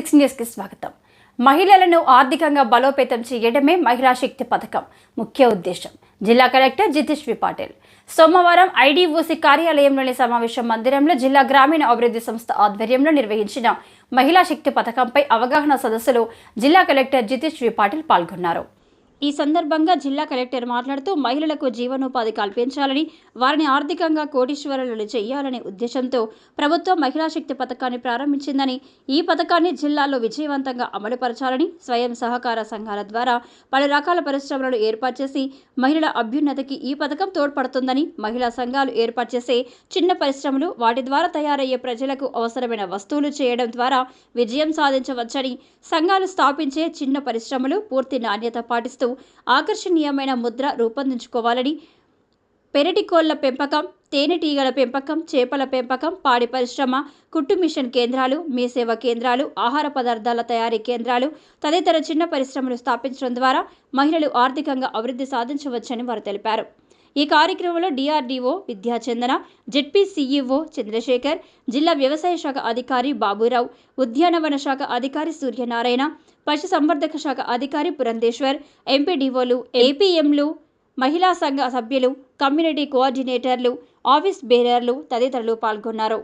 Six న్యూస్కి స్వాగతం. మహిళలను ఆర్థికంగా బలోపేతం చేయడమే మహిళా శక్తి పథకం ముఖ్య ఉద్దేశం. జిల్లా కలెక్టర్ జితేష్ వి పాటిల్ సోమవారం ఐడీఓసీ కార్యాలయంలోని సమావేశ మందిరంలో జిల్లా గ్రామీణ అభివృద్ధి సంస్థ ఆధ్వర్యంలో నిర్వహించిన మహిళా శక్తి పథకంపై అవగాహన సదస్సులో జిల్లా కలెక్టర్ జితేష్ వి పాటిల్ పాల్గొన్నారు. ఈ సందర్భంగా జిల్లా కలెక్టర్ మాట్లాడుతూ మహిళలకు జీవనోపాధి కల్పించాలని, వారిని ఆర్థికంగా కోటీశ్వరులను చేయాలనే ఉద్దేశంతో ప్రభుత్వం మహిళా శక్తి పథకాన్ని ప్రారంభించిందని, ఈ పథకాన్ని జిల్లాలో విజయవంతంగా అమలుపరచాలని, స్వయం సహకార సంఘాల ద్వారా పలు రకాల పరిశ్రమలను ఏర్పాటు చేసి మహిళల అభ్యున్నతికి ఈ పథకం తోడ్పడుతుందని, మహిళా సంఘాలు ఏర్పాటు చేసే చిన్న పరిశ్రమలు వాటి ద్వారా తయారయ్యే ప్రజలకు అవసరమైన వస్తువులు చేయడం ద్వారా విజయం సాధించవచ్చని, సంఘాలు స్థాపించే చిన్న పరిశ్రమలు పూర్తి నాణ్యత పాటిస్తూ ఆకర్షణీయమైన ముద్ర రూపొందించుకోవాలని, పెరటి కోళ్ల పెంపకం, తేనెటీగల పెంపకం, చేపల పెంపకం, పాడి పరిశ్రమ, కుట్టు మిషన్ కేంద్రాలు, మీ సేవ కేంద్రాలు, ఆహార పదార్థాల తయారీ కేంద్రాలు తదితర చిన్న పరిశ్రమలు స్థాపించడం ద్వారా మహిళలు ఆర్థికంగా అభివృద్ధి సాధించవచ్చని వారు తెలిపారు. ఈ కార్యక్రమంలో DRDO Vidyachandana, ZP CEO Chandrashekar, జిల్లా వ్యవసాయ శాఖ అధికారి బాబురావు, ఉద్యానవన శాఖ అధికారి సూర్యనారాయణ, పశు సంవర్ధక శాఖ అధికారి పురంధేశ్వర్, ఎంపీడీఓలు, ఏపీఎంలు, మహిళా సంఘ సభ్యులు, కమ్యూనిటీ కోఆర్డినేటర్లు, ఆఫీస్ బేరర్లు తదితరులు పాల్గొన్నారు.